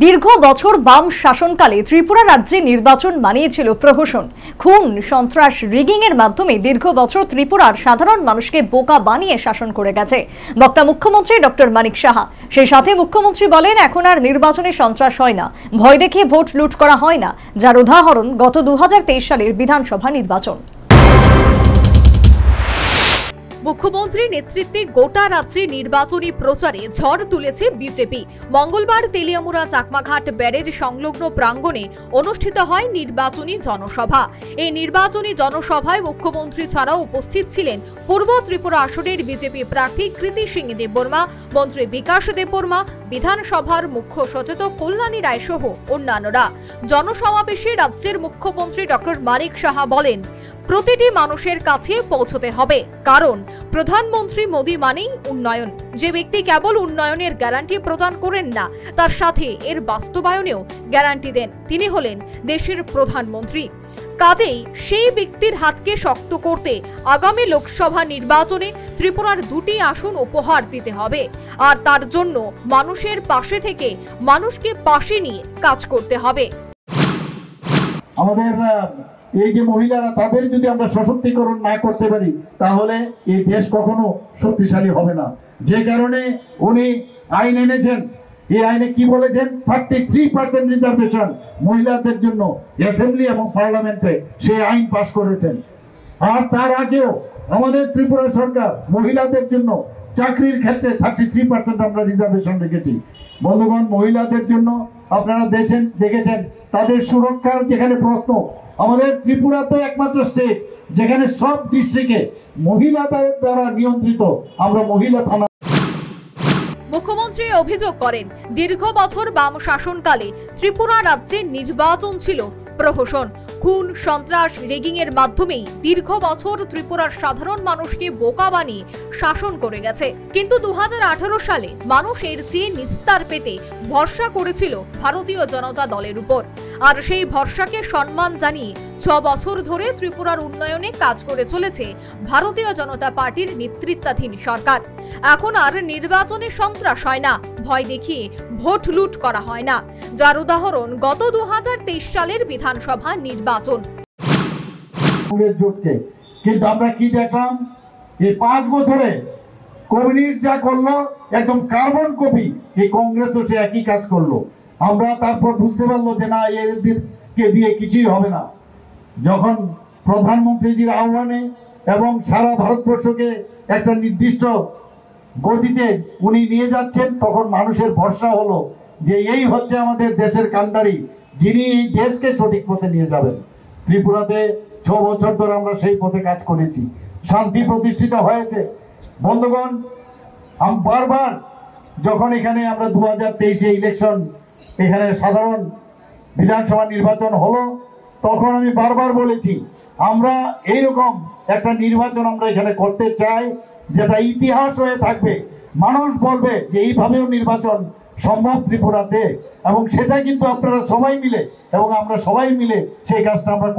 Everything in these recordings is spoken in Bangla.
দীর্ঘ বছর বাম শাসনকালে ত্রিপুরা রাজ্যে নির্বাচন মানিয়েছিল প্রহসন। খুন, সন্ত্রাস, রিগিং এর মাধ্যমে দীর্ঘ বছর ত্রিপুরার সাধারণ মানুষকে বোকা বানিয়ে শাসন করে গেছে বক্তা মুখ্যমন্ত্রী ডক্টর মানিক সাহা। সেই সাথে মুখ্যমন্ত্রী বলেন, এখন আর নির্বাচনে সন্ত্রাস হয় না, ভয় দেখিয়ে ভোট লুট করা হয় না, যার উদাহরণ গত 2023 সালের বিধানসভা নির্বাচন। মুখ্যমন্ত্রীর নেতৃত্বে গোটা রাজ্যে নির্বাচনী প্রচারে ঝড় তুলেছে বিজেপি। মঙ্গলবার তেলিয়ামুড়া চাকমাঘাট ব্যারেজ সংলগ্ন প্রাঙ্গণে অনুষ্ঠিত হয় নির্বাচনী জনসভা। এই নির্বাচনী জনসভায় মুখ্যমন্ত্রী ছাড়াও উপস্থিত ছিলেন পূর্ব ত্রিপুরা আসনের বিজেপি প্রার্থী কৃতি সিং দেববর্মা, মন্ত্রী বিকাশ দেববর্মা, বিধানসভার মুখ্য সচেতক কল্যাণী রায় সহ অন্যান্যরা। জনসমাবেশে রাজ্যের মুখ্যমন্ত্রী ডক্টর মানিক সাহা বলেন, প্রতিটি মানুষের কাছে পৌঁছতে হবে, কারণ প্রধানমন্ত্রী মোদী মানেই উন্নয়ন। যে ব্যক্তি কেবল উন্নয়নের গ্যারান্টি প্রদান করেন না, তার সাথে এর বাস্তবায়নেও গ্যারান্টি দেন, তিনি হলেন দেশের প্রধানমন্ত্রী। কাজেই সেই ব্যক্তির হাতকে শক্ত করতে আগামী লোকসভা নির্বাচনে ত্রিপুরার 2টি আসন উপহার দিতে হবে, আর তার জন্য মানুষের পাশে থেকে মানুষকে পাশে নিয়ে কাজ করতে হবে। আমাদের এই যে মহিলারা, তাদের যদি আমরা সশক্তিকরণ না করতে পারি, তাহলে এই দেশ কখনো শক্তিশালী হবে না। যে কারণে উনি আইন এনেছেন। এই আইনে কি বলেছেন? 33% রিজার্ভেশন মহিলাদের জন্য অ্যাসেম্বলি এবং পার্লামেন্টে সেই আইন পাশ করেছেন। আর তার আগেও আমাদের ত্রিপুরা সরকার মহিলাদের জন্য চাকরির ক্ষেত্রে 33% আমরা রিজার্ভেশন রেখেছি। বন্ধুগণ, মহিলাদের জন্য আপনারা দেখেছেন তাদের সুরক্ষার যেখানে প্রশ্ন, আমাদের ত্রিপুরা তো একমাত্র স্টেট যেখানে সব ডিস্ট্রিক্টে মহিলাদের দ্বারা নিয়ন্ত্রিত আমরা মহিলা থানা। মুখ্যমন্ত্রী অভিযোগ করেন, দীর্ঘ বছর বাম শাসনকালে ত্রিপুরা রাজ্যে নির্বাচন ছিল প্রহসন। খুন, সন্ত্রাস, রেগিং এর মাধ্যমেই দীর্ঘ বছর ত্রিপুরার সাধারণ মানুষকে বোকা বানিয়ে শাসন করে গেছে। কিন্তু 2018 সালে মানুষ এর চেয়ে নিস্তার পেতে ভরসা করেছিল ভারতীয় জনতা দলের উপর। আর সেই ভরসাকে সম্মান জানিয়ে 6 বছর ধরে ত্রিপুরার উন্নয়নে কাজ করে চলেছে ভারতীয় জনতা পার্টির নেতৃত্বাধীন সরকার। এখন আর নির্বাচনে সন্ত্রাস হয় না, ভয় দেখিয়ে ভোট লুট করা হয় না, যার উদাহরণ গত 2023 সালের বিধানসভা নির্বাচন। কিন্তু আমরা কি দেখলাম, এই 5 বছরে কমিউনিস্ট যা করলো একদম কার্বন কপি, এই কংগ্রেসও সে একই কাজ করলো। আমরা তারপর বুঝতে পারলো যে না, এদেরকে দিয়ে কিছুই হবে না। যখন প্রধানমন্ত্রীজির আহ্বানে এবং সারা ভারতবর্ষকে একটা নির্দিষ্ট গতিতে উনি নিয়ে যাচ্ছেন, তখন মানুষের ভরসা হলো যে এই হচ্ছে আমাদের দেশের কান্ডারি, যিনি এই দেশকে সঠিক পথে নিয়ে যাবেন। ত্রিপুরাতে 6 বছর ধরে আমরা সেই পথে কাজ করেছি, শান্তি প্রতিষ্ঠিত হয়েছে। বন্ধুগণ, বারবার যখন এখানে আমরা 2023-এ ইলেকশন, এখানে সাধারণ বিধানসভা নির্বাচন হলো, তখন আমি বারবার বলেছি আমরা এইরকম একটা নির্বাচন আমরা এখানে করতে চাই যেটা ইতিহাস হয়ে থাকবে। মানুষ বলবে যে এইভাবেও নির্বাচন সম্ভব ত্রিপুরাতে, এবং সেটা কিন্তু আপনারা সবাই মিলে এবং আমরা সবাই মিলে সেই কাজটা আমরা।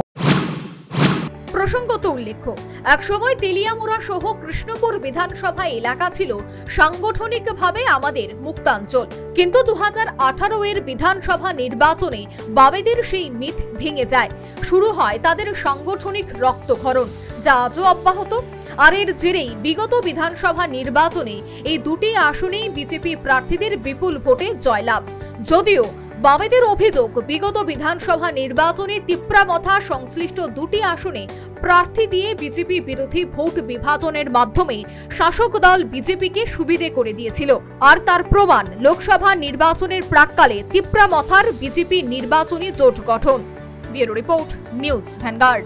প্রসঙ্গত উল্লেখ্য, একসময় তেলিয়ামুড়া সহ কৃষ্ণপুর বিধানসভা এলাকা ছিল সাংগঠনিকভাবে আমাদের মুক্তাঞ্চল। কিন্তু 2018 এর বিধানসভা নির্বাচনে বামেদের সেই মিথ ভেঙে যায়, শুরু হয় তাদের সাংগঠনিক রক্তক্ষরণ, যা আজও অব্যাহত। আর এর জেরেই বিগত বিধানসভা নির্বাচনে এই 2টি আসনেই বিজেপি প্রার্থীদের বিপুল ভোটে জয়লাভ। যদিও বামেদের অভিযোগ, বিগত বিধানসভা নির্বাচনে তিপ্রামথা সংশ্লিষ্ট 2টি আসনে প্রার্থী দিয়ে বিজেপি বিরোধী ভোট বিভাজনের মাধ্যমে শাসক দল বিজেপিকে সুবিধে করে দিয়েছিল। আর তার প্রমাণ লোকসভা নির্বাচনের প্রাক্কালে তিপ্রামথার বিজেপি নির্বাচনী জোট গঠন। Bureau report, news vanguard.